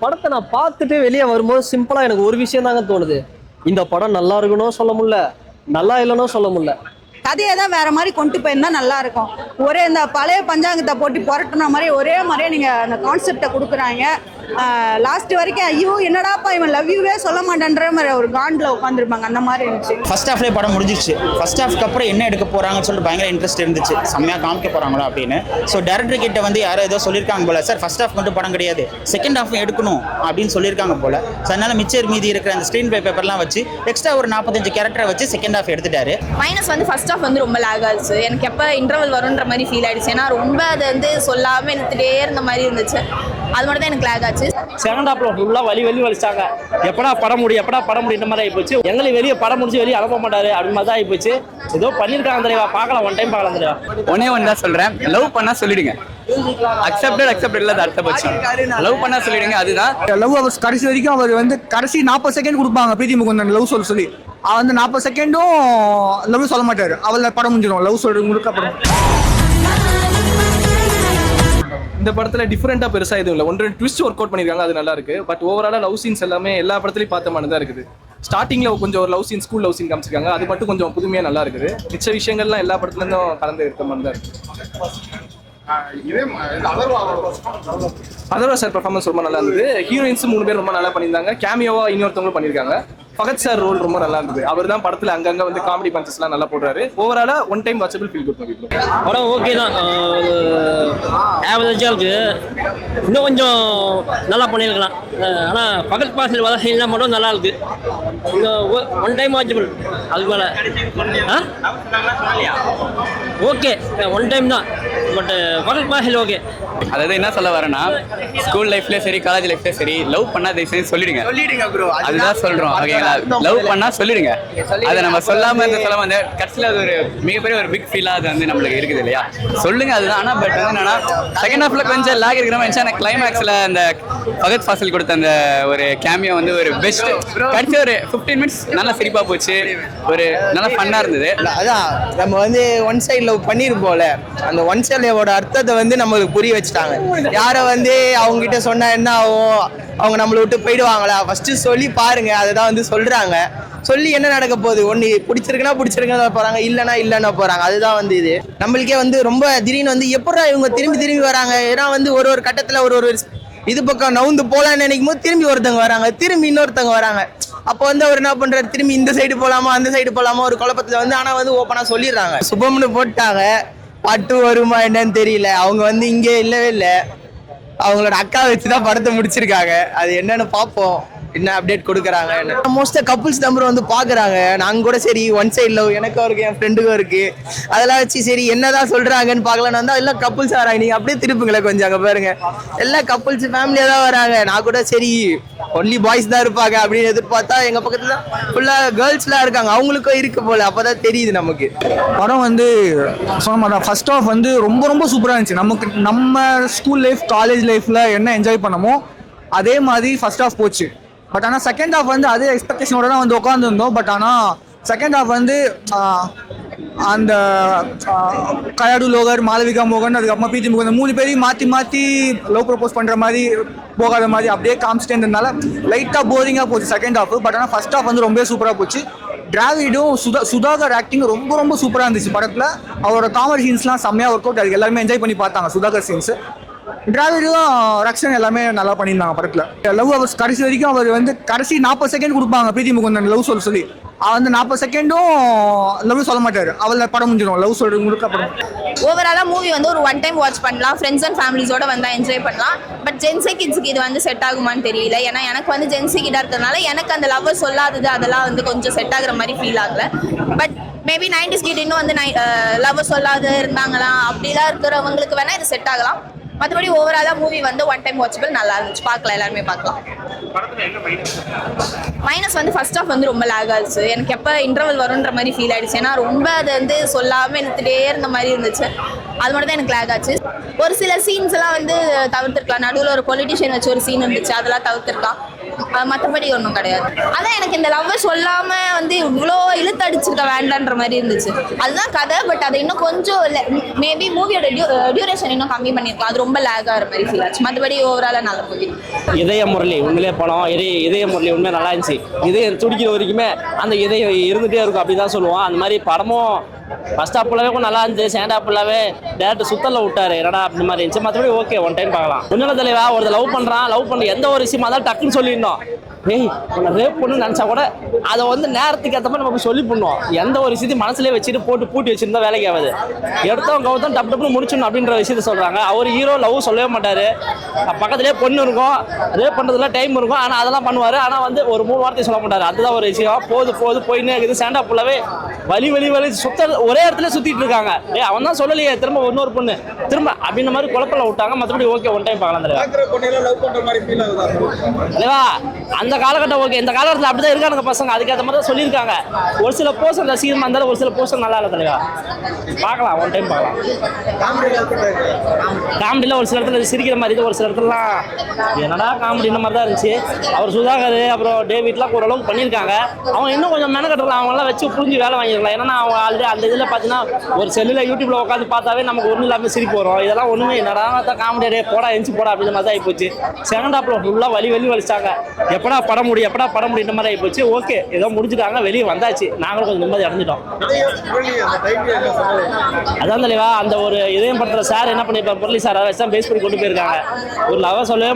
படத்தை நான் பார்த்துட்டு வெளியே வரும்போது சிம்பிளா எனக்கு ஒரு விஷயம் தாங்க தோணுது. இந்த படம் நல்லா இருக்கணும் சொல்ல முடியல, நல்லா இல்லைன்னு சொல்ல முடியல. கதையை தான் வேற மாதிரி கொண்டு போயிருந்தா நல்லா இருக்கும். ஒரே இந்த பழைய பஞ்சாங்கத்தை போட்டு புரட்டுன மாதிரி ஒரே மாதிரியே நீங்க அந்த கான்செப்டை கொடுக்குறாங்க. லாஸ்ட் வரைக்கும் ஐயோ என்னடாப்பா இவன் லவ் யூவே சொல்ல மாட்டேன்ற மாதிரி ஒரு காண்டில் உட்காந்துருப்பாங்க. அந்த மாதிரி இருந்துச்சு. ஃபர்ஸ்ட் ஹாஃப்லேயே படம் முடிஞ்சிச்சு. ஃபர்ஸ்ட் ஹாஃப்க்கு அப்புறம் என்ன எடுக்க போறாங்கன்னு சொல்லிட்டு பயங்கர இன்ட்ரெஸ்ட் இருந்துச்சு. செம்மையாக காமிக்க போறாங்களா அப்படின்னு. ஸோ டேரக்டர் கிட்ட வந்து யாரோ ஏதோ சொல்லியிருக்காங்க போல, சார் ஃபர்ஸ்ட் ஹாஃப் மட்டும் படம் கிடையாது, செகண்ட் ஹாஃப் எடுக்கணும் அப்படின்னு சொல்லியிருக்காங்க போல. ஸோ அதனால மிச்சர் மீதி இருக்கிற அந்த ஸ்க்ரீன் பேப்பர்லாம் வச்சு எக்ஸ்ட்ரா ஒரு 45 கேரக்டரை வச்சு செகண்ட் ஹாஃப் எடுத்துட்டாரு. மைனஸ் வந்து ஃபர்ஸ்ட் ஹாஃப் வந்து ரொம்ப லேக் ஆச்சு. எனக்கு எப்போ இன்டர்வல் வரும்ன்ற மாதிரி ஃபீல் ஆயிடுச்சு. ஏன்னா ரொம்ப அது வந்து சொல்லாமல் எடுத்துகிட்டே இருந்த மாதிரி இருந்துச்சு. அது மட்டும் தான் எனக்கு லேக் ஆச்சு. செகண்ட் ஹாஃப்ல ஃபுல்லாக வலிச்சாங்க. எப்படா படம் முடியும் மாதிரி ஆகிப்போச்சு. எங்களை வெளியே படம் முடிச்சு வெளியே அனுப்ப மாட்டாரு அப்படி மாதிரி தான் ஆகிப்போச்சு. ஏதோ பண்ணியிருக்காங்க தெரியா, பார்க்கலாம், ஒன் டைம் பார்க்கலாம் தெரியா. ஒன் தான் சொல்றேன், லவ் பண்ணா சொல்லிடுங்க. அக்செப்டட் இல்ல அர்த்தபட்சம். லவ் பண்ணா சொல்லிடுங்க. அதுதான் லவ். அவர் கடைசி வரைக்கும் அவர் வந்து கடைசி 40 செகண்ட் கொடுப்பாங்க பிரீத்தி முகுந்தன் லவ் சொல்லி. அந்த 40 செகண்டும் லவ் சொல்ல மாட்டாரு. அவள படம் முடிஞ்சிடும். லவ் சொல்றது முழுக்க படம். இந்த படத்துல டிஃபரெண்டா பெருசா எதுவும் இல்லை. ஒன்று ட்விஸ்ட் ஒர்க் அவுட் பண்ணிருக்காங்க, அது நல்லா இருக்கு. பட் ஓவராலா லவ் சீன்ஸ் எல்லாமே எல்லா படத்துலயும் பார்த்த மாதிரி தான் இருக்குது. ஸ்டார்டிங்ல கொஞ்சம் ஒரு love scene, school love scene காமிச்சிருக்காங்க, அது மட்டும் கொஞ்சம் புதுமையா நல்லா இருக்குது. மிச்ச விஷயங்கள்லாம் எல்லா படத்துல இருந்தும் கலந்து இருக்க மாதிரி தான் இருக்கு. அதர்வா சார் பெர்ஃபார்மன்ஸ் ரொம்ப நல்லா இருந்தது. ஹீரோயின்ஸ் 3 பேர் ரொம்ப நல்லா பண்ணியிருந்தாங்க. கேமியோவா இன்னொருத்தவங்களும் பண்ணியிருக்காங்க. ஃபகத் சார் ரோல் ரொம்ப நல்லா இருந்தது. அவர் தான் படத்துல அங்கங்க வந்து காமெடி பஞ்சஸ்லாம் நல்லா போடுறாரு. ஓவராலா one time watchable feel good movie. படம் ஓகே தான், ஆவரேஜாக இருக்கு. இன்னும் கொஞ்சம் நல்லா பண்ணியிருக்கலாம். ஆனால் பகல் பாசில் வர சீன்லாம் மட்டும் நல்லா இருக்கு. இன்னும் ஒன் டைம் வாட்சபிள். அதுக்கு மேலே ஓகே, ஒன் டைம் தான். பட் பகல் பாசில் ஓகே. அதாவது என்ன சொல்ல வரேன்னா, ஸ்கூல் லைஃப்லயும் சரி காலேஜ் லைஃப்லயும் சரி லவ் பண்ணா தயவுசெய்து சொல்லிடுங்க. அதுதான் சொல்றோம். ஓகேங்களா, லவ் பண்ணா சொல்லிடுங்க. அதை நம்ம சொல்லாம அந்த கடைசியில் அது ஒரு மிகப்பெரிய ஒரு பிக் ஃபீலா அது வந்து நம்மளுக்கு இருக்குது இல்லையா. சொல்லுங்க அதுதான். ஆனா பட் வந்து என்னன்னா செகண்ட் ஹாஃப்ல கொஞ்சம் லாக் இருக்கிற மாதிரி கிளைமேக்ஸ்ல அந்த ஃபகத் ஃபாசில் கொடுத்த அந்த ஒரு கேமியோ வந்து ஒரு பெஸ்ட். கடைசி ஒரு 15 மினிட்ஸ் நல்லா சிரிப்பா போச்சு. ஒரு நல்லா ஃபன்னா இருந்தது. அதான் நம்ம வந்து ஒன் சைட் லவ் பண்ணிருப்போம்ல, அந்த ஒன் சைட் லவோட அர்த்தத்தை வந்து நம்மளுக்கு புரிய வச்சுட்டாங்க. யாரை வந்து அவங்க கிட்ட சொன்னா என்ன ஆகும், அவங்க நம்மளை விட்டு போயிடுவாங்களா, ஃபர்ஸ்ட் சொல்லி பாருங்க. அதுதான் வந்து சொல்றாங்க. சொல்லி என்ன நடக்க போகுது, ஒன்று பிடிச்சிருக்குன்னா போறாங்க, இல்லைன்னா போறாங்க. அதுதான் வந்து இது நம்மளுக்கே வந்து ரொம்ப திடீர்னு வந்து எப்படா இவங்க திரும்பி வராங்க. ஏன்னா வந்து ஒரு கட்டத்துல ஒரு இது பக்கம் நவுந்து போலான்னு நினைக்கும் போது திரும்பி ஒருத்தவங்க வராங்க, திரும்பி இன்னொருத்தவங்க வராங்க. அப்போ வந்து அவர் என்ன பண்றாரு, திரும்பி இந்த சைடு போலாமா அந்த சைடு போலாமா ஒரு குழப்பத்துல வந்து. ஆனா வந்து ஓப்பனா சொல்லிடுறாங்க. சுபம்னு போட்டாங்க, பாட்டு வருமா என்னன்னு தெரியல. அவங்க வந்து இங்கே இல்லவே இல்லை, அவங்களோட அக்கா வச்சுதான் படத்தை முடிச்சிருக்காங்க. அது என்னன்னு பார்ப்போம், என்ன அப்டேட் கொடுக்குறாங்க. மோஸ்ட்டாக கப்புள்ஸ் நம்பர் வந்து பார்க்குறாங்க. நாங்கள் கூட சரி ஒன் சைட் லவ் எனக்கும் இருக்கு, என் ஃப்ரெண்டுக்கும் இருக்கு, அதெல்லாம் வச்சு சரி என்னதான் சொல்றாங்கன்னு பார்க்கலான்னு வந்தால் எல்லாம் கப்புள்ஸ் வராங்க. நீங்கள் அப்படியே திருப்புங்களேன் கொஞ்சம், அங்கே பாருங்க எல்லாம் கப்புள்ஸ் ஃபேமிலியாக தான் வராங்க. நான் கூட சரி ஒன்லி பாய்ஸ் தான் இருப்பாங்க அப்படின்னு எதிர்பார்த்தா எங்கள் பக்கத்தில் ஃபுல்லாக கேர்ள்ஸ்லாம் இருக்காங்க. அவங்களுக்கும் இருக்கு போல. அப்போதான் தெரியுது நமக்கு. படம் வந்து சொன்ன மாதிரி ஃபர்ஸ்ட் ஹாஃப் வந்து ரொம்ப சூப்பராக இருந்துச்சு. நம்ம ஸ்கூல் லைஃப் காலேஜ் லைஃப்ல என்ன என்ஜாய் பண்ணமோ அதே மாதிரி ஃபர்ஸ்ட் ஹாஃப் போச்சு. பட் ஆனால் செகண்ட் ஹாஃப் வந்து அதே எக்ஸ்பெக்டேஷனோட தான் வந்து உட்காந்துருந்தோம். பட் ஆனால் செகண்ட் ஹாஃப் வந்து அந்த கயாடு லோகர், மாளவிகா மோகன், அதுக்கப்புறமா பிரீத்தி முகுந்தன் 3 பேரையும் மாற்றி லவ் ப்ரப்போஸ் பண்ணுற மாதிரி போகாத மாதிரி அப்படியே காமிச்சிட்டே இருந்ததுனால லைட்டாக போரிங்காக போச்சு செகண்ட் ஹாஃப். பட் ஆனால் ஃபர்ஸ்ட் ஹாஃப் வந்து ரொம்ப சூப்பராக போச்சு. டிராவிடும் சுதாகர் ஆக்டிங் ரொம்ப சூப்பராக இருந்துச்சு படத்தில். அவரோட காமெடி சீன்ஸ்லாம் செம்மையாக ஒர்க் அவுட். அதுக்கு எல்லாருமே என்ஜாய் பண்ணி பார்த்தாங்க சுதாகர் சீன்ஸ். டிராவிடும் ரக்ஷன் எல்லாமே நல்லா பண்ணியிருந்தாங்க படத்தில். லவ் அவர் கடைசி வரைக்கும் அவர் வந்து கடைசி 40 செகண்ட் கொடுப்பாங்க பிரீத்தி முகுந்தன் லவ் சொல்லி. அந்த 40 செகண்டும் லவ் சொல்ல மாட்டாரு. அவள படம் முடிஞ்சிடும். லவ் சொல்றது முழுக்க படம். ஓவராலா மூவி வந்து ஒரு ஒன் டைம் வாட்ச் பண்ணலாம். ஃப்ரெண்ட்ஸ் அண்ட் ஃபேமிலிஸோட வந்தால் என்ஜாய் பண்ணலாம். பட் ஜென்சி கிட்ஸுக்கு இது வந்து செட் ஆகுமான்னு தெரியல. ஏன்னா எனக்கு வந்து ஜென்சி கிட்ட இருக்கிறதுனால எனக்கு அந்த லவ் சொல்லாதது அதெல்லாம் வந்து கொஞ்சம் செட் ஆகுற மாதிரி ஃபீல் ஆகல. பட் மேபி 90s கிட் இன்னும் வந்து லவ் சொல்லாத இருந்தாங்களா அப்படிலாம் இருக்கிறவங்களுக்கு வேணா இது செட் ஆகலாம். மற்றபடி ஓவராலா மூவி வந்து ஒன் டைம் வாட்சபிள் நல்லா இருந்துச்சு. பார்க்கலாம், எல்லாருமே பார்க்கலாம். மைனஸ் வந்து ஃபர்ஸ்ட் ஹாஃப் வந்து ரொம்ப லேக் ஆச்சு. எனக்கு எப்போ இன்டர்வல் வரும்ன்ற மாதிரி ஃபீல் ஆயிடுச்சு. ஏன்னா ரொம்ப அது வந்து சொல்லாமல் எடுத்துகிட்டே இருந்த மாதிரி இருந்துச்சு. அது மட்டும் தான் எனக்கு லேக் ஆச்சு. ஒரு சில சீன்ஸ் எல்லாம் வந்து தவிர்த்துருக்கலாம். நடுவில் ஒரு பொலிட்டிஷியன் வச்சு ஒரு சீன் இருந்துச்சு, அதெல்லாம் தவிர்த்துருக்கலாம். மற்றபடி ஒன்றும் கிடையாது. அதான் எனக்கு இந்த லவ்வை சொல்லாம வந்து இவ்வளோ இழுத்து அடிச்சிருக்க வேண்டான்ற மாதிரி இருந்துச்சு. அதுதான் கதை. பட் அதை இன்னும் கொஞ்சம் மேபி மூவியோட டியூரேஷன் இன்னும் கம்மி பண்ணிருக்கலாம். அது ரொம்ப லேக் ஆகிற மாதிரி ஃபீல் ஆச்சு. மற்றபடி ஓவராலாக நல்ல மூவி. இதய முரளி உண்மையிலே படம் இதய முரளி உண்மையாக நல்லா இருந்துச்சு. இதயம் துடிக்கிற வரைக்குமே அந்த இதயம் இருந்துகிட்டே இருக்கும் அப்படி தான் சொல்லுவோம். அந்த மாதிரி படமும் ஃபர்ஸ்ட் ஹாஃப் ஃபுல்லாவே கூட நல்லா இருந்துச்சு. செகண்ட் ஹாஃப் ஃபுல்லாவே டேரக்டர் சுத்தல விட்டாரு என்னடா அப்படி மாதிரி இருந்துச்சு. மற்றபடி ஓகே, ஒன் டைம் பார்க்கலாம். ஒன்றும் தலைவா ஒரு லவ் பண்ணுறான், லவ் பண்ண எந்த ஒரு விஷயமா தான் டக்குன்னு சொல்லியிருந்தோம். ஏய் உன்னை ரேப் பண்ணு நினச்சா கூட அதை வந்து நேரத்துக்கு ஏற்ற மாதிரி நம்ம சொல்லி பண்ணுவோம். எந்த ஒரு விஷயத்தையும் மனசுலேயே வச்சுட்டு போட்டு பூட்டி வச்சிருந்தா வேலைக்கு ஆகாது. எடுத்தவங்க கவுத்தம் டப்பு டப்புன்னு முடிச்சிடணும் அப்படின்ற விஷயத்த சொல்கிறாங்க. அவர் ஹீரோ லவ் சொல்லவே மாட்டார். பக்கத்துலேயே பொண்ணு இருக்கும், ரேப் பண்ணுறதுல டைம் இருக்கும், ஆனால் அதெல்லாம் பண்ணுவார். ஆனால் வந்து ஒரு 3 வார்த்தையை சொல்ல மாட்டார். அதுதான் ஒரு விஷயம். போது போயின்னு இருக்குது. ஸ்டாண்ட் அப் ஃபுல்லாவே வலி சுத்த ஒரே இடத்துல சுற்றிட்டு இருக்காங்க. அவன் தான் சொல்லலையே திரும்ப இன்னொரு பொண்ணு திரும்ப அப்படின்ற மாதிரி குழப்பல விட்டாங்க. மற்றபடி ஓகே, ஒன் டைம் பார்க்கலாம். இல்லைவா அந்த காலகட்டம் ஓகே. இந்த காலகட்டத்தில் அப்படிதான் இருக்கானுங்க பசங்க. அதுக்கேற்ற மாதிரி தான் சொல்லியிருக்காங்க. ஒரு சில போஸ்டர் ரசிகமாக இருந்தாலும் ஒரு சில போஸ்டர் நல்லா இல்லை தலைவா. பார்க்கலாம், ஒன் டைம் பார்க்கலாம். காமெடியில் ஒரு சில இடத்துல சிரிக்கிற மாதிரி இது, ஒரு சில இடத்துலலாம் என்னடா காமெடின்ற மாதிரி தான் இருந்துச்சு. அவர் சுதாகர் அப்புறம் டேவிட்லாம் ஓரளவுக்கு பண்ணியிருக்காங்க. அவங்க இன்னும் கொஞ்சம் மெனக்கட்டலாம். அவங்களாம் வச்சு புரிஞ்சு வேலை வாங்கிருக்கலாம். ஏன்னா அவங்க ஆல்ரெடி அந்த இதில் பார்த்தீங்கன்னா ஒரு செல்லில் யூடியூப்ல உட்காந்து பார்த்தாவே நமக்கு ஒன்றும் இல்லாமல் சிரிப்பு வரும். இதெல்லாம் ஒன்றுமே என்னடா தான் காமெடியே போடா எஞ்சி போடா அப்படின்ற மாதிரி தான் ஆகிப்போச்சு. செகண்ட் ஹாஃப்ல ஃபுல்லாக வலி வலிச்சாங்க. எப்படா படம் முடியுன்ற மாதிரி ஆகிப்போச்சு. ஓகே ஏதோ முடிஞ்சுட்டாங்க, வெளியே வந்தாச்சு. நாங்களும் கொஞ்சம் நிம்மதி அடைஞ்சிட்டோம். அதான் தலைவா அந்த ஒரு இதயம் படத்துல சார் என்ன பண்ணிருப்பார், முரளி சார் அதை தான் பேஸ் பண்ணி கொண்டு போயிருக்காங்க. ஒரு லவ் சொல்லவே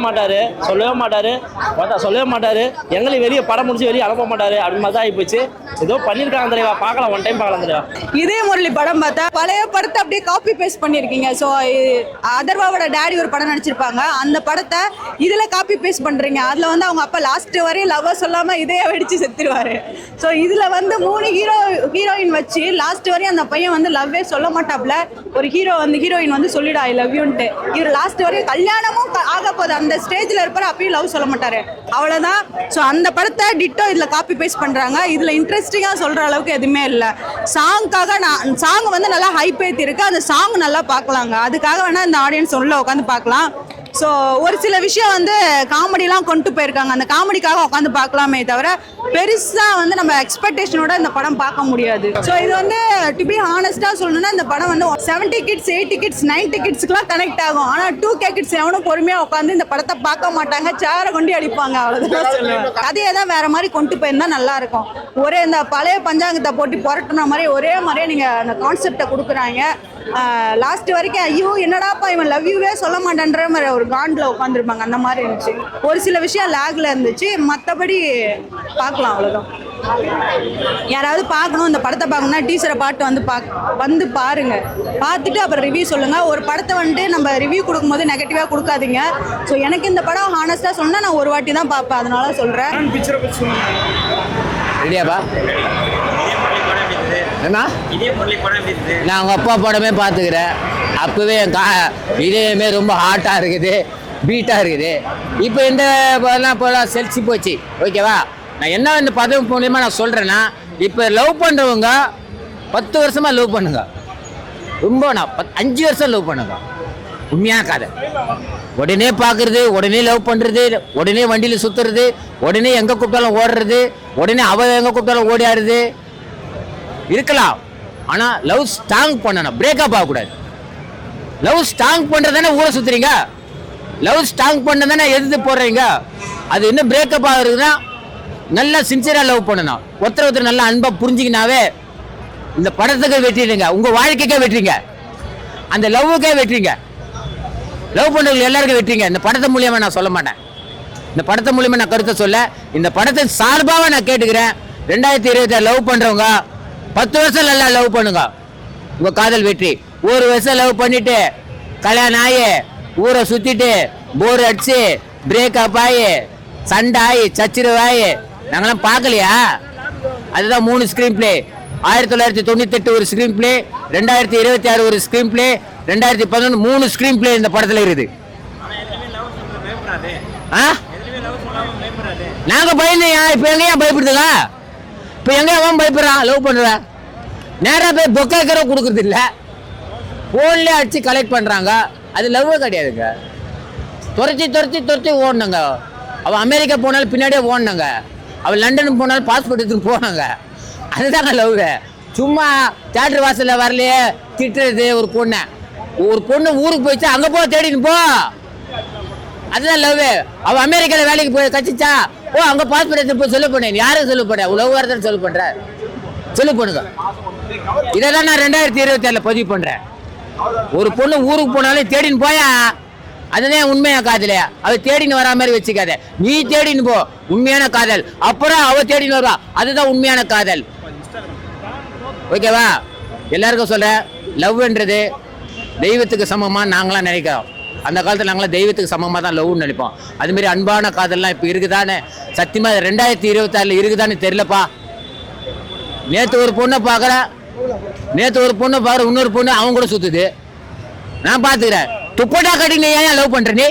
மாட்டாரு. எங்களையும் வெளியே படம் முடிச்சு வெளியே அனுப்ப மாட்டாரு அப்படின்னு மாதிரி தான் ஆகிப்போச்சு. ஏதோ பண்ணியிருக்காங்க தலைவா. பார்க்கலாம், ஒன் டைம் பார்க்கலாம் தலைவா. இதே முரளி படம் பார்த்தா பழைய படத்தை அப்படியே காப்பி பேஸ்ட் பண்ணியிருக்கீங்க. ஸோ அதர்வாவோட டேடி ஒரு படம் நடிச்சிருப்பாங்க. அந்த படத்தை இதில் காப்பி பேஸ்ட் பண்ணுறீங்க. அதில் வந்து அவங்க அப்பா லாஸ்ட் வரையும் லவ் சொல்லாமல் இதையே வெடிச்சு செத்துருவாரு. ஸோ இதில் வந்து 3 ஹீரோயின் வச்சு லாஸ்ட் வரையும் அந்த பையன் வந்து லவ்வே சொல்ல மாட்டாப்ல. ஒரு ஹீரோயின் வந்து சொல்லிடா ஐ லவ் யூன்ட்டு. இவர் லாஸ்ட் வரையும் கல்யாணமும் ஆக போகுது அந்த ஸ்டேஜில் இருப்பார், அப்பயும் லவ் சொல்ல மாட்டாரு. அவ்வளோதான். ஸோ அந்த படத்தை டிட்டோ இதில் காப்பி பேஸ்ட் பண்ணுறாங்க. இதில் இன்ட்ரெஸ்டிங்காக சொல்கிற அளவுக்கு எதுவுமே இல்லை. சாங் வந்து நல்லா ஹைப் ஏற்றி இருக்கு. அந்த சாங் நல்லா பார்க்கலாங்க. அதுக்காக வேணால் இந்த ஆடியன்ஸ் உள்ள உட்காந்து பார்க்கலாம். ஸோ ஒரு சில விஷயம் வந்து காமெடிலாம் கொண்டு போயிருக்காங்க. அந்த காமெடிக்காக உட்காந்து பார்க்கலாமே தவிர பெருசாக வந்து நம்ம எக்ஸ்பெக்டேஷனோட இந்த படம் பார்க்க முடியாது. ஸோ இது வந்து டு பி ஹானஸ்டாக சொல்லணும்னா இந்த படம் வந்து 70 கிட்ஸ் 80 கிட்ஸ் 90 கிட்ஸ்க்குலாம் கனெக்ட் ஆகும். ஆனால் 2K கிட்ஸ் எவனும் பொறுமையாக உட்காந்து இந்த படத்தை பார்க்க மாட்டாங்க. சேரை கொண்டு அடிப்பாங்க. அவ்வளோதான் சொல்லுவேன். கதையை தான் வேற மாதிரி கொண்டு போயிருந்தா நல்லா இருக்கும். ஒரே இந்த பழைய பஞ்சாங்கத்தை போட்டு புரட்டுன மாதிரி ஒரே மாதிரியே நீங்கள் அந்த கான்செப்டை கொடுக்குறாங்க. லாஸ்ட் வரைக்கும் ஐயோ என்னடாப்பா இவன் லவ் யூவே சொல்ல மாட்டேன்ற மாதிரி ஒரு காண்டில் உட்காந்துருப்பாங்க. அந்த மாதிரி இருந்துச்சு. ஒரு சில விஷயம் லேக்ல இருந்துச்சு. மற்றபடி பார்க்கலாம், அவ்வளோதான். யாராவது பார்க்கணும் இந்த படத்தை பார்க்கணும்னா டீசரை வந்து பாருங்க. பார்த்துட்டு அப்புறம் ரிவ்யூ சொல்லுங்க. ஒரு படத்தை வந்துட்டு நம்ம ரிவ்யூ கொடுக்கும்போது நெகட்டிவாக கொடுக்காதீங்க. ஸோ எனக்கு இந்த படம் ஹானஸ்டாக சொன்னால் நான் ஒரு வாட்டி தான் பார்ப்பேன். அதனால சொல்கிறேன். ரெடியாப்பா என்ன நான் அவங்க அப்பா படமே பார்த்துக்கிறேன். அப்போவே என் இதயமே ரொம்ப ஹாட்டாக இருக்குது, பீட்டாக இருக்குது. இப்போ இந்த இப்போலாம் செல்சி போச்சு. ஓகேவா, நான் என்ன இந்த பதவி மூலியமா நான் சொல்கிறேன்னா, இப்போ லவ் பண்ணுறவங்க 10 வருஷமாக லவ் பண்ணுங்க. ரொம்ப நான் 5 வருஷம் லவ் பண்ணுங்க. உண்மையான கதை. உடனே பார்க்குறது, உடனே லவ் பண்ணுறது, உடனே வண்டியில் சுற்றுறது, உடனே எங்கே கூப்பிட்டாலும் ஓடுறது, உடனே அவள் எங்கே கூப்பிட்டாலும் ஓடியாடுறது இருக்கலாம். ஆனால் லவ் ஸ்ட்ராங் பண்ணணும், பிரேக்கப் ஆகக்கூடாது. லவ் ஸ்ட்ராங் பண்ணுறதானே ஊரை சுற்றுறீங்க. லவ் ஸ்ட்ராங் பண்ணதானே எதிர்த்து போடுறீங்க. அது இன்னும் பிரேக்கப் ஆகுறதுன்னா நல்லா சின்சியராக லவ் பண்ணணும். ஒருத்தர் நல்லா அன்பாக புரிஞ்சிக்கினாவே இந்த படத்துக்கு வெற்றிடுங்க, உங்கள் வாழ்க்கைக்கே வெற்றிங்க, அந்த லவ்வுக்கே வெற்றிங்க. லவ் பண்ணுறவங்க எல்லாருக்கும் வெற்றிங்க. இந்த படத்தை மூலியமாக நான் சொல்ல மாட்டேன். இந்த படத்தை மூலியமாக நான் கருத்தை சொல்ல, இந்த படத்தை சார்பாக நான் கேட்டுக்கிறேன். 2026 லவ் பண்ணுறவங்க 10 வருஷம் நல்லா லவ் பண்ணுங்க, உங்கள் காதல் வெற்றி. 1 வருஷம் லவ் பண்ணிட்டு கல்யாணம் ஆகி ஊரை சுற்றிட்டு போர் அடிச்சு பிரேக்கப் ஆகி சண்டை ஆகி சச்சிரவாயி நாங்களாம் பார்க்கலையா? அதுதான் 3 ஸ்க்ரீன் பிளே. 1998 ஒரு ஸ்க்ரீன் பிளே, 2026 ஒரு ஸ்க்ரீன் பிளே, 2011 3 ஸ்க்ரீன் பிளே இந்த படத்தில் இருக்குது. நாங்க பயந்தேன். இப்ப எங்கேயா பயப்படுதுங்க? இப்ப எங்க அவன் பயப்படுறான்? லவ் பண்றான் நேரா போய் பொக்கேக்கிற கொடுக்கறது இல்ல, போன்ல அடிச்சு கலெக்ட் பண்றாங்க. அது லவ் கிடையாதுங்க. துரத்தி ஓடணுங்க. அவள் அமெரிக்கா போனாலும் பின்னாடியே ஓடினாங்க, அவள் லண்டனுக்கு போனாலும் பாஸ்போர்ட் எடுத்துன்னு போனாங்க. அதுதாங்க லவ். சும்மா தியேட்டர் வாசலில் வரலையே திட்டுறது ஒரு பொண்ணு ஊருக்கு போயிடுச்சா அங்கே போ தேடின்னு போ, அதுதான் லவ். அவள் அமெரிக்காவில் வேலைக்கு போய் கச்சிச்சா ஓ அங்கே பாஸ்போர்ட் எடுத்து போய் சொல்ல பண்ணேன். யாரும் சொல்ல பண்ண லவ் வரதான் சொல்ல பண்ணுறேன், சொல்லு பண்ணுங்க. இதை தான் நான் 2026 பதிவு பண்ணுறேன். ஒரு பொண்ணு ஊருக்கு போனாலும் தேடின்னு போயா, அதுதான் உண்மையா காதல். அவ தேடின்னு வரா மாதிரி வச்சுக்காத, நீ தேடின்னு போ, உண்மையான காதல். அப்புறம் அவ தேடின்னு வருவா, அதுதான் உண்மையான காதல். ஓகேவா? எல்லாருக்கும் சொல்றேன், லவ்ன்றது தெய்வத்துக்கு சமமா நாங்களாம் நினைக்கிறோம். அந்த காலத்தில் நாங்களாம் தெய்வத்துக்கு சமமாக தான் லவ்னு நினைப்போம். அதுமாரி அன்பான காதல்லாம் இப்போ இருக்குதானே? சத்தியமா 2026 இருக்குதான்னு தெரியலப்பா. நேற்று ஒரு பொண்ணை பார்க்குறேன், இன்னொரு பொண்ணு அவங்க கூட சுத்துது. நான் பார்த்துக்கிறேன். துப்பட்டா கட்டிங்க ஏன் லவ் பண்ற? நீ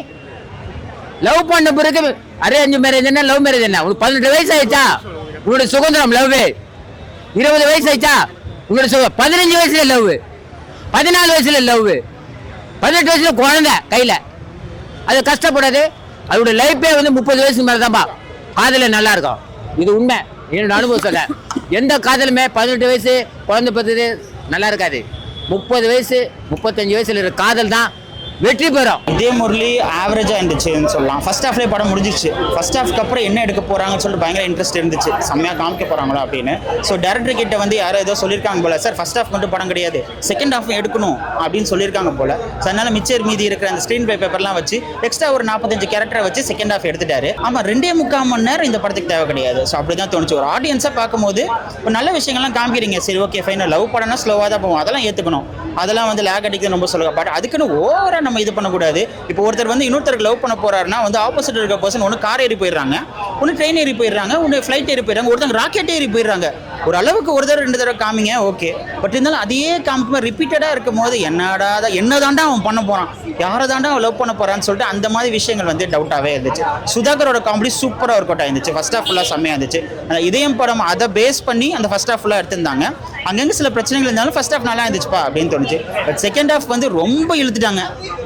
லவ் பண்ண பிறகு அரேஞ்ச் மேரேஜ் என்ன லவ் மேரேஜ் என்ன? உனக்கு 18 வயசு ஆயிடுச்சா உன்னோட சுதந்திரம் லவ். 20 வயசு ஆயிடுச்சா உன்னோட 15 வயசுல லவ், 14 வயசுல லவ், 18 வயசுல குழந்தை கையில. அது கஷ்டப்படாது. அதோட லைஃபே 30 வயசுக்கு மேல தான்ப்பா காதல நல்லா இருக்கும். இது உண்மை, என்னோட அனுபவம் சொல்ல. எந்த காதலுமே 18 வயசு குழந்தை பத்தது நல்லா இருக்காது. 30 வயசு 35 வயசுல இருக்க காதல் தான் வெற்றி பெறும். இதே முரளி ஆவரேஜாக இருந்துச்சுன்னு சொல்லலாம். ஃபர்ஸ்ட் ஹாஃப்லேயே படம் முடிஞ்சிச்சு. ஃபர்ஸ்ட் ஹாஃப்க்கு அப்புறம் என்ன எடுக்க போகிறாங்கன்னு சொல்லிட்டு பயங்கர இன்ட்ரெஸ்ட் இருந்துச்சு, செம்மையாக காமிக்க போகிறாங்களோ அப்படின்னு. ஸோ டேரக்டர் கிட்ட யாரோ ஏதோ சொல்லியிருக்காங்க போல, சார் ஃபர்ஸ்ட் ஹாஃப் மட்டும் படம் கிடையாது, செகண்ட் ஹாஃப் எடுக்கணும் அப்படின்னு சொல்லியிருக்காங்க போல. ஸோ அதனால மிச்சர் மீதி இருக்கிற அந்த ஸ்க்ரீன் பேப்பர்லாம் வச்சு எக்ஸ்ட்ரா ஒரு 45 கேரக்டரை வச்சு செகண்ட் ஹாஃப் எடுத்துட்டாரு. ஆமாம், 2.25 மணி நேரம் இந்த படத்துக்கு தேவை கிடையாது. ஸோ அப்படி தான் தோணுச்சு. ஒரு ஆடியன்ஸாக பார்க்கும்போது இப்போ நல்ல விஷயங்கள்லாம் காமிக்கிறீங்க, சரி ஓகே ஃபைன். லவ் படம்னா ஸ்லோவாக தான் போகும், அதெல்லாம் ஏற்றுக்கணும். அதெல்லாம் லேக் அடிக்கிறது ரொம்ப சொல்லுங்க. பட் அதுக்குன்னு ஓவராக நம்ம இது பண்ணக்கூடாது. இப்போ ஒருத்தர் இன்னொருத்தருக்கு லவ் பண்ண போறாருன்னா ஆப்போசிட் இருக்க பர்சன் ஒன்று கார் ஏறி போயிடுறாங்க, ஒன்று ட்ரெயின் ஏறி போயிடுறாங்க, ஒன்று ஃப்ளைட் ஏறி போயிடுறாங்க, ஒருத்தங்க ராக்கெட் ஏறி போயிடுறாங்க. ஒரு அளவுக்கு ஒரு தடவை 2 தடவை காமிங்க ஓகே. பட் இருந்தாலும் அதையே காமிக்குமா ரிப்பீட்டடாக இருக்கும் போது என்னதாண்டா அவன் பண்ண போறான், யாரை தாண்டா அவன் லவ் பண்ண போறான்னு சொல்லிட்டு அந்த மாதிரி விஷயங்கள் டவுட்டாகவே இருந்துச்சு. சுதாகரோட காமெடி சூப்பராக ஒர்க் அவுட் ஆயிருந்துச்சு. ஃபர்ஸ்ட் ஹாஃப் ஃபுல்லாக செம்மையாக இருந்துச்சு. இதயம் படம் அதை பேஸ் பண்ணி அந்த ஃபர்ஸ்ட் ஹாஃப் ஃபுல்லாக எடுத்திருந்தாங்க. அங்கங்கே சில பிரச்சனைகள் இருந்தாலும் ஃபர்ஸ்ட் ஹாஃப் நல்லா இருந்துச்சுப்பா அப்படின்னு தோணுச்சு. பட் செகண்ட் ஹாஃப் ரொம்ப இழுத்துட்டாங்க.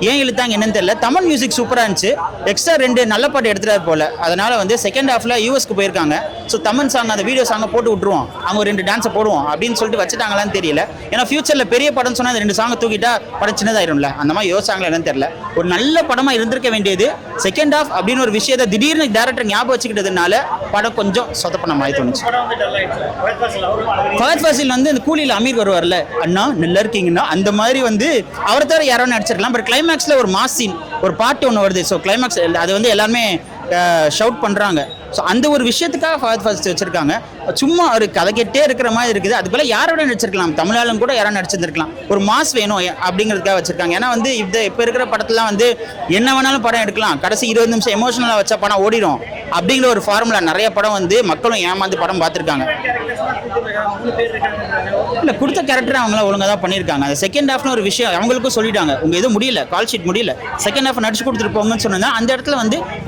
ஏன் இழுத்தாங்க என்னன்னு தெரியல. தமிழ் மியூசிக் சூப்பராக இருந்துச்சு, எக்ஸ்ட்ரா 2 நல்ல பாட்டு எடுத்துட்டாரு போல. அதனால செகண்ட் ஹாஃப்ல யூஎஸ்க்கு போயிருக்காங்க. ஸோ தமிழ் சாங் அந்த வீடியோ சாங்கை போட்டு விட்டுருவோம், அவங்க 2 டான்ஸை போடுவோம் அப்படின்னு சொல்லிட்டு வச்சுட்டாங்களான்னு தெரியல. ஏன்னா ஃபியூச்சரில் பெரிய படம் சொன்னால் அந்த 2 சாங்கை தூக்கிட்டா படம் சின்னதாயிரும்ல, அந்த மாதிரி யோசிச்சாங்களா என்னன்னு தெரியல. ஒரு நல்ல படமாக இருந்திருக்க வேண்டியது. செகண்ட் ஹாஃப் அப்படின்னு ஒரு விஷயத்தை திடீர்னு டேரக்டர் ஞாபகம் வச்சுக்கிட்டதுனால படம் கொஞ்சம் சொதப்பன மாதிரி தோணுச்சு. ஃபஹத் ஃபாசில் இந்த கூலியில் அமீர் வருவார்ல, அண்ணா நல்லா இருக்கீங்கன்னா அந்த மாதிரி அவரை தவிர யாரும் நடிச்சிருக்கலாம். பட் கிளைமேக்ஸில் ஒரு மாஸ் சீன், ஒரு பாட்டு ஒன்று வருது. ஸோ கிளைமேக்ஸ் அது எல்லாருமே ஷவுட் பண்ணுறாங்க. ஸோ அந்த ஒரு விஷயத்துக்காக ஃபஹத் ஃபாசில் வச்சிருக்காங்க. சும்மா ஒரு கதை கேட்டே இருக்கிற மாதிரி இருக்குது. அது போல யாரோட நடிச்சிருக்கலாம், தமிழாலும் கூட யாரும் நடிச்சிருந்துருக்கலாம். ஒரு மாஸ் வேணும் அப்படிங்கிறதுக்காக வச்சிருக்காங்க. ஏன்னா இப்போ இருக்கிற படத்துலாம் என்ன வேணாலும் படம் எடுக்கலாம், கடைசி 20 நிமிஷம் எமோஷனலாக வச்சா படம் ஓடிடும் அப்படிங்கிற ஒரு ஃபார்முலா நிறைய படம் மக்களும் ஏமாந்து படம் பார்த்துருக்காங்க. இல்லை, கொடுத்த கேரக்டர் அவங்களாம் ஒழுங்காக தான் பண்ணியிருக்காங்க. அந்த செகண்ட் ஹாஃப்னு ஒரு விஷயம் அவங்களுக்கும் சொல்லிட்டாங்க, உங்கள் எதுவும் முடியல, கால் ஷீட் முடியல, செகண்ட் ஹாஃப் நடிச்சு கொடுத்துட்டு போங்கன்னு சொன்னாங்க. அந்த இடத்துல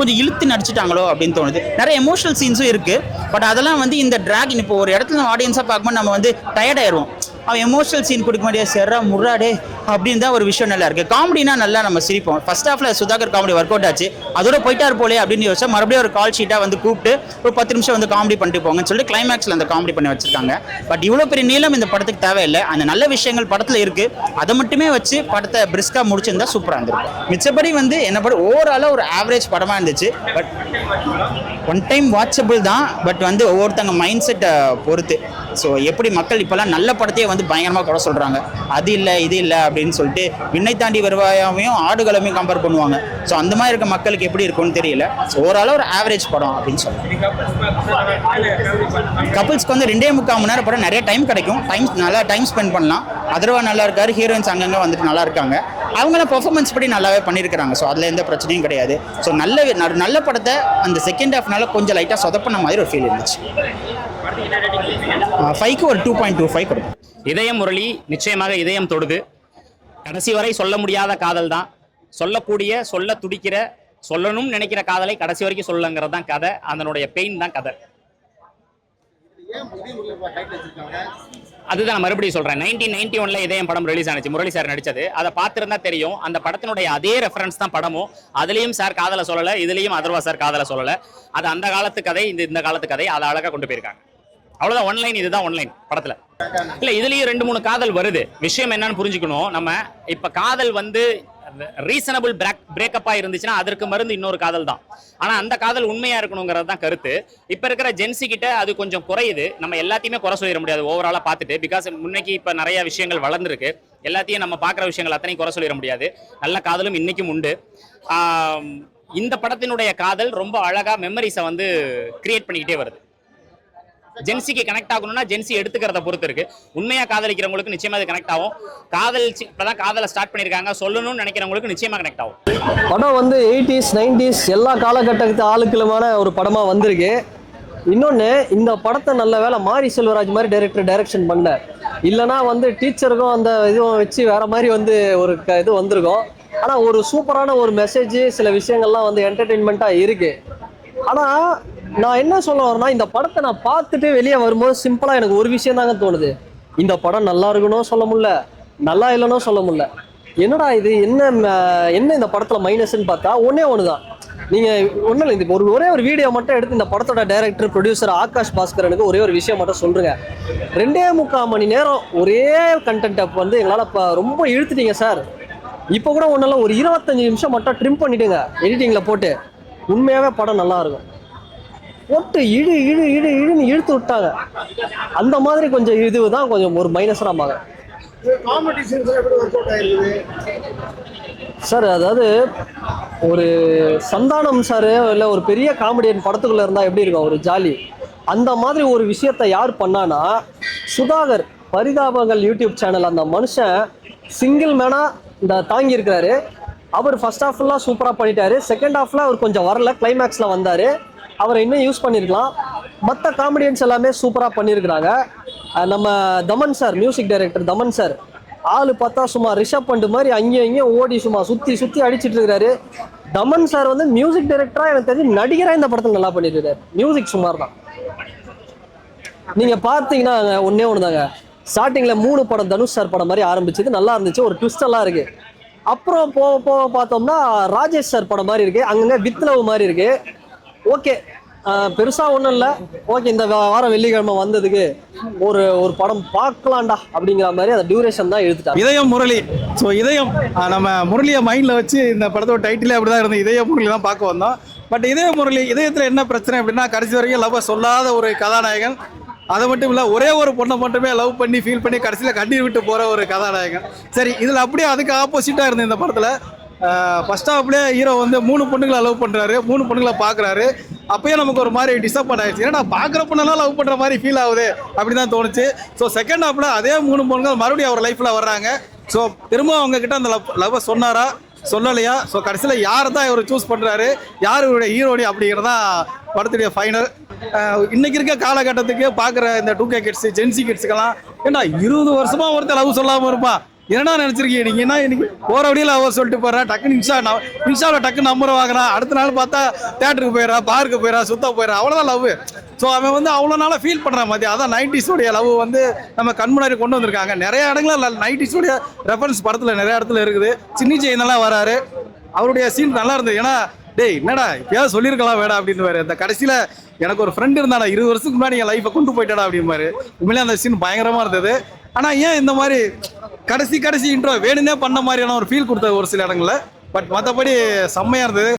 கொஞ்சம் இழுத்து நடிச்சிட்டாங்களோ அப்படின்னு தோணுது. நிறைய எமோஷனல் சீன்ஸும் இருக்கு. பட் அதெல்லாம் இந்த டிராகின் இப்போ ஒரு இடத்துல ஆடியன்ஸாக பார்க்கும்போது நம்ம டயர்ட் ஆயிடுவோம். அவன் எமோஷனல் சீன் கொடுக்க முடியாது, செர்ரா முர்ராடே அப்படின்னு தான் ஒரு விஷயம் நல்லா இருக்கு. காமெடினா நல்லா நம்ம சிரிப்போம். ஃபர்ஸ்ட் ஹாஃப்ல சுதாகர் காமெடி ஒர்க் அவுட் ஆச்சு, அதோட போயிட்டார் போலே அப்படின்னு யோசிச்சா மறுபடியும் ஒரு கால் ஷீட்டாக கூப்பிட்டு ஒரு 10 நிமிஷம் காமெடி பண்ணிட்டு போங்கன்னு சொல்லிட்டு கிளைமேக்ஸில் அந்த காமெடி பண்ணி வச்சிருக்காங்க. பட் இவ்வளோ பெரிய நீளம் இந்த படத்துக்கு தேவையில்லை. அந்த நல்ல விஷயங்கள் படத்தில் இருக்கு, அதை மட்டுமே வச்சு படத்தை பிரிஸ்கா முடிச்சிருந்தா சூப்பராக இருந்திருக்கும். மிச்சப்படி என்ன படம் ஓவராலாக ஒரு ஆவரேஜ் படமாக இருந்துச்சு. பட் ஒன் டைம் வாட்சபிள் தான். பட் ஒவ்வொருத்தங்க மைண்ட் செட்டை பொறுத்து. ஸோ எப்படி மக்கள் இப்போல்லாம் நல்ல படத்தையே பயங்கரமாக கூட சொல்கிறாங்க, அது இல்லை இது இல்லை அப்படின்னு சொல்லிட்டு விண்ணை தாண்டி வருவாயாவையும் ஆடுகளமையும் கம்பேர் பண்ணுவாங்க. ஸோ அந்த மாதிரி இருக்க மக்களுக்கு எப்படி இருக்கும்னு தெரியல. ஸோ ஓவராலாக ஒரு ஆவரேஜ் படம் அப்படின்னு சொல்லுவாங்க. கப்புள்ஸ்க்கு 2.25 மணி நேரம் படம், நிறைய டைம் கிடைக்கும், நல்லா டைம் ஸ்பெண்ட் பண்ணலாம். அதர்வா நல்லா இருக்காரு, ஹீரோயின்ஸ் அங்கங்கே நல்லா இருக்காங்க, அவங்களாம் பெர்ஃபார்மன்ஸ் படி நல்லாவே பண்ணியிருக்கிறாங்க. ஸோ அதில் எந்த பிரச்சனையும் கிடையாது. ஸோ நல்ல படத்தை அந்த செகண்ட் ஹாஃப்னால கொஞ்சம் லைட்டாக சொதப்பின மாதிரி ஒரு ஃபீல் இருந்துச்சு. 5க்கு ஒரு 2.25 கொடுக்கும். இதயம் முரளி நிச்சயமாக இதயம் தொடுது. கடைசி வரை சொல்ல முடியாத காதல் தான், சொல்லக்கூடிய, சொல்ல துடிக்கிற, சொல்லணும்னு நினைக்கிற காதலை கடைசி வரைக்கும் சொல்லங்கிறது தான் கதை. அதனுடைய பெயின் தான் கதை. அதுதான் நான் மறுபடியும் சொல்றேன். 1991 இதயம் படம் ரிலீஸ் ஆனிச்சு, முரளி சார் நடிச்சது. அதை பார்த்திருந்தா தெரியும், அந்த படத்தினுடைய அதே ரெஃபரன்ஸ் தான் படமும். அதுலயும் சார் காதலை சொல்லல, இதுலயும் அதர்வா சார் காதலை சொல்லல. அது அந்த காலத்து கதை, இந்த காலத்து கதை, அதை அழகா கொண்டு போயிருக்காங்க. அவ்வளவுதான் ஒன்லைன், இதுதான் ஒன்லைன் படத்துல. இல்ல இதுலயும் 2-3 காதல் வருது. விஷயம் என்னன்னு புரிஞ்சுக்கணும். நம்ம இப்ப காதல் வந்து ரீசனபிள் பிரேக்கப்பா இருந்துச்சுன்னா அதற்கு மருந்து இன்னொரு காதல் தான். ஆனா அந்த காதல் உண்மையா இருக்கணுங்கிறது தான் கருத்து. இப்ப இருக்கிற ஜென்சி கிட்ட அது கொஞ்சம் குறையுது. நம்ம எல்லாத்தையுமே குறை சொல்லிட முடியாது ஓவராலா பார்த்துட்டு. பிகாஸ் முன்னைக்கு இப்ப நிறைய விஷயங்கள் வளர்ந்துருக்கு. எல்லாத்தையும் நம்ம பார்க்குற விஷயங்கள் அத்தனையும் குறை சொல்லிட முடியாது. நல்ல காதலும் இன்னைக்கும் உண்டு. இந்த படத்தினுடைய காதல் ரொம்ப அழகா மெமரிஸை வந்து கிரியேட் பண்ணிக்கிட்டே வருது. ஜென்சிக்கு கனெக்ட் ஆகணும்னா ஜென்சி எடுத்துக்கிறத பொறுத்து இருக்கு. உண்மையா காதலிக்கிறவங்களுக்கு நிச்சயமா அது கனெக்ட் ஆகும். இப்பதான் காதலை ஸ்டார்ட் பண்ணிருக்காங்க சொல்லணும்னு நினைக்கிறவங்களுக்கு நிச்சயமா கனெக்ட் ஆகும். படம் வந்து 80s 90s எல்லா காலகட்டத்து ஆளுக்களுமான ஒரு படமா வந்திருக்கு. இன்னொன்று, இந்த படத்தை நல்ல வேலை மாரி செல்வராஜ் மாதிரி டைரக்ஷன் பண்ண, இல்லைனா வந்து டீச்சருக்கும் அந்த இதுவும் வச்சு வேற மாதிரி வந்து ஒரு இது வந்திருக்கும். ஆனால் ஒரு சூப்பரான ஒரு மெசேஜ், சில விஷயங்கள்லாம் வந்து என்டர்டெயின்மெண்ட்டாக இருக்கு. ஆனால் நான் என்ன சொல்ல வரேன்னா, இந்த படத்தை நான் பார்த்துட்டு வெளியே வரும்போது சிம்பிளாக எனக்கு ஒரு விஷயம் தாங்க தோணுது. இந்த படம் நல்லா இருக்கணும் சொல்ல முடியல, நல்லா இல்லைன்னு சொல்ல முடியல. என்னடா இது, என்ன இந்த படத்தில் மைனஸ்ன்னு பார்த்தா ஒன்றே ஒன்று தான். நீங்கள் ஒன்றும் இல்லை, இது ஒரே ஒரு வீடியோ மட்டும் எடுத்து இந்த படத்தோட டைரக்டர் ப்ரொடியூசர் ஆகாஷ் பாஸ்கரனுக்கு ஒரே ஒரு விஷயம் மட்டும் சொல்கிறேங்க. 2.25 மணி நேரம் ஒரே கண்டென்ட்டை வந்து எங்களால் ரொம்ப இழுத்துட்டீங்க சார். இப்போ கூட ஒன்றும் இல்லை, ஒரு 25 நிமிஷம் மட்டும் ட்ரிம் பண்ணிவிடுங்க எடிட்டிங்கில் போட்டு. உண்மையாகவே படம் நல்லா இருக்கும். போட்டு இழுன்னு இழுத்து விட்டாங்க. அந்த மாதிரி கொஞ்சம் இதுதான் கொஞ்சம் ஒரு மைனஸாக சார். அதாவது ஒரு சந்தானம் சார் இல்லை ஒரு பெரிய காமெடியன் படத்துக்குள்ளே இருந்தால் எப்படி இருக்கும் ஒரு ஜாலி, அந்த மாதிரி ஒரு விஷயத்தை யார் பண்ணானா சுதாகர் பரிதாபங்கள் யூடியூப் சேனல். அந்த மனுஷன் சிங்கிள் மேனாக இந்த தாங்கியிருக்கிறாரு. அவர் ஃபர்ஸ்ட் ஹாஃப்லாம் சூப்பராக பண்ணிட்டாரு. செகண்ட் ஹாஃபில் அவர் கொஞ்சம் வரல, கிளைமேக்ஸில் வந்தார். அவரை இன்னும் யூஸ் பண்ணியிருக்கலாம். மற்ற காமெடியன்ஸ் எல்லாமே சூப்பராக பண்ணியிருக்கிறாங்க. நம்ம Thaman sir, music director Thaman sir, ஆள் பார்த்தா சும்மா ரிஷப் பண்ட் மாதிரி அங்கேயும் இங்கேயும் ஓடி சும்மா சுற்றி அடிச்சிட்டு இருக்கிறாரு. தமன் சார் வந்து மியூசிக் டைரக்டராக எனக்கு தெரிஞ்சு நடிகராக இந்த படத்தில் நல்லா பண்ணிட்டு இருக்காரு. மியூசிக் சுமார் தான். நீங்கள் பார்த்தீங்கன்னா ஒன்றே ஒன்று தாங்க, ஸ்டார்டிங்கில் 3 படம் தனுஷ் சார் படம் மாதிரி ஆரம்பிச்சது நல்லா இருந்துச்சு, ஒரு ட்விஸ்ட் எல்லாம் இருக்கு. அப்புறம் போக பார்த்தோம்னா ராஜேஷ் சார் படம் மாதிரி இருக்கு, அங்கங்கே வித் லவ் மாதிரி இருக்கு. ஓகே, பெருசாக ஒன்றும் இல்லை. ஓகே, இந்த வாரம் வெள்ளிக்கிழமை வந்ததுக்கு ஒரு படம் பார்க்கலாம்டா அப்படிங்கிற மாதிரி அந்த டியூரேஷன் தான் எடுத்துட்டாங்க. இதயம் முரளி. ஸோ இதயம் நம்ம முரளியை மைண்டில் வச்சு இந்த படத்தோட டைட்டிலே அப்படி தான் இருந்தது. இதய முரளி தான் பார்க்க வந்தோம். பட் இதய முரளி, இதயத்தில் என்ன பிரச்சனை அப்படின்னா, கடைசி வரைக்கும் லவ் சொல்லாத ஒரு கதாநாயகன். அது மட்டும் இல்லை, ஒரே ஒரு பொண்ணை மட்டுமே லவ் பண்ணி ஃபீல் பண்ணி கடைசியில் கண்ணீர் விட்டு போகிற ஒரு கதாநாயகன். சரி, இதில் அப்படியே அதுக்கு ஆப்போசிட்டாக இருந்தது இந்த படத்தில். ஃபர்ஸ்ட் ஹாஃப்லேயே ஹீரோ வந்து 3 பொண்ணுங்களை லவ் பண்ணுறாரு, 3 பொண்ணுங்களை பார்க்குறாரு. அப்பயே நமக்கு ஒரு மாதிரி டிசப்பாயிண்ட் ஆயிடுச்சு. ஏன்னா பார்க்குற பொண்ணெல்லாம் லவ் பண்ணுற மாதிரி ஃபீல் ஆகுது அப்படி தான் தோணுச்சு. ஸோ செகண்ட் ஹாஃபில் அதே 3 பொண்ணுங்கள் மறுபடியும் அவர் லைஃப்பில் வர்றாங்க. ஸோ திரும்ப அவங்க கிட்ட அந்த லவ்வை சொன்னாரா சொல்லலையா, ஸோ கடைசியில் யாரை தான் இவர் சூஸ் பண்ணுறாரு, யார் இவருடைய ஹீரோனி அப்படிங்கிறதான் படத்துடைய ஃபைனல். இன்னைக்கு இருக்க காலகட்டத்துக்கு பார்க்குற இந்த 2K கிட்ஸ், ஜென்சி கிட்ஸுக்கெல்லாம் ஏன்னா 20 வருஷமாக ஒருத்தர் லவ் சொல்லாமல் இருப்பான். என்னடா நினச்சிருக்கீங்க நீங்கள்? என்ன இன்னைக்கு போகிற வழியில் அவர் சொல்லிட்டு போகிறா, டக்குன்னு இன்ஸ்டாவில் டக்குன்னு நம்பரை வாங்குறான், அடுத்த நாள் பார்த்தா தேட்டருக்கு போயிடறா, பார்க்கு போயிடறா, சுத்த போயிடறா, அவ்வளோதான் லவ். ஸோ அவன் வந்து அவ்வளோ நாளாக ஃபீல் பண்ணுறான் மாதிரி. அதான் 90s லவ் வந்து நம்ம கண் முன்னாடி கொண்டு வந்திருக்காங்க. நிறைய இடங்களில் 90s ரெஃபரன்ஸ் படத்தில் நிறைய இடத்துல இருக்குது. சின்ன செயினெல்லாம் வராரு, அவருடைய சீன் நல்லா இருந்தது. ஏன்னா டேய் என்னடா இப்பயாவது சொல்லியிருக்கலாம் வேடா அப்படின்னு வேறு. இந்த கடைசியில் எனக்கு ஒரு ஃப்ரெண்ட் இருந்தாடா 20 வருஷத்துக்கு முன்னாடி என் லைஃப்பை கொண்டு போயிட்டாடா அப்படின்னு மாதிரி. உண்மையிலே அந்த சீன் பயங்கரமாக இருந்தது. ஆனால் ஏன் இந்த மாதிரி கடைசி இன்ட்ரோ வேணுன்னே பண்ண மாதிரியான ஒரு ஃபீல் கொடுத்தது ஒரு சில இடங்களில். பட் மற்றபடி செம்மையாக இருந்தது.